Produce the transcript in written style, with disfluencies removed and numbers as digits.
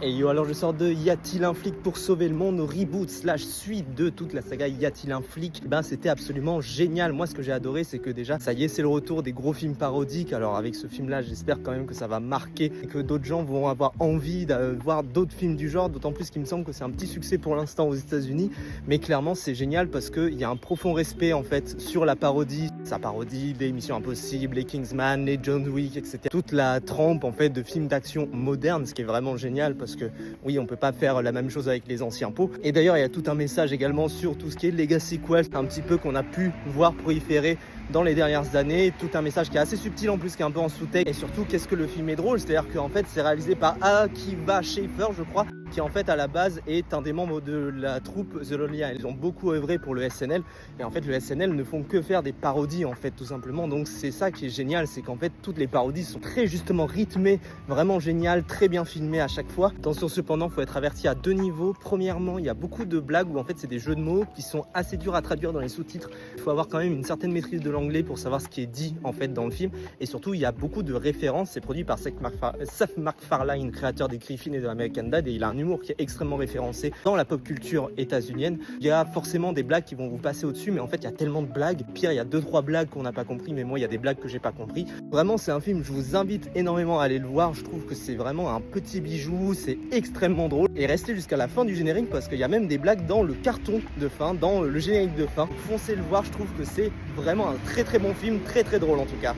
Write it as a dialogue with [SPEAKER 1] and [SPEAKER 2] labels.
[SPEAKER 1] Et yo, alors je sors de Y a-t-il un flic pour sauver le monde, reboot slash suite de toute la saga Y a-t-il un flic. Ben c'était absolument génial. Moi ce que j'ai adoré c'est que déjà ça y est, c'est le retour des gros films parodiques. Alors avec ce film là j'espère quand même que ça va marquer et que d'autres gens vont avoir envie de voir d'autres films du genre, d'autant plus qu'il me semble que c'est un petit succès pour l'instant aux États-Unis. Mais clairement c'est génial parce qu'il y a un profond respect en fait sur la parodie. Ça parodie les Missions Impossibles, les Kingsman, les John Wick, etc. Toute la trempe en fait de films d'action modernes, ce qui est vraiment génial parce que oui, on peut pas faire la même chose avec les anciens pots. Et d'ailleurs, il y a tout un message également sur tout ce qui est Legacy Quest, un petit peu qu'on a pu voir proliférer dans les dernières années, tout un message qui est assez subtil en plus, qui est un peu en sous-texte. Et surtout, qu'est-ce que le film est drôle, c'est-à-dire qu'en fait, c'est réalisé par Akiva Schaffer, je crois, qui en fait à la base est un des membres de la troupe The Lonely Island. Ils ont beaucoup œuvré pour le SNL, et en fait le SNL ne font que faire des parodies en fait tout simplement. Donc c'est ça qui est génial, c'est qu'en fait toutes les parodies sont très justement rythmées, vraiment géniales, très bien filmées à chaque fois. Attention cependant, il faut être averti à deux niveaux. Premièrement, il y a beaucoup de blagues où en fait c'est des jeux de mots qui sont assez durs à traduire dans les sous-titres. Il faut avoir quand même une certaine maîtrise de l'anglais pour savoir ce qui est dit en fait dans le film, et surtout il y a beaucoup de références. C'est produit par Seth MacFarlane, créateur des Griffins et de American Dad, et il a un humour qui est extrêmement référencé dans la pop culture états-unienne. Il y a forcément des blagues qui vont vous passer au-dessus, mais en fait il y a tellement de blagues. Pire, il y a 2-3 blagues qu'on n'a pas compris, mais moi il y a des blagues que j'ai pas compris. Vraiment c'est un film, je vous invite énormément à aller le voir. Je trouve que c'est vraiment un petit bijou, c'est extrêmement drôle, et restez jusqu'à la fin du générique parce qu'il y a même des blagues dans le carton de fin, dans le générique de fin. Foncez le voir, je trouve que c'est vraiment un très très bon film, très très drôle en tout cas.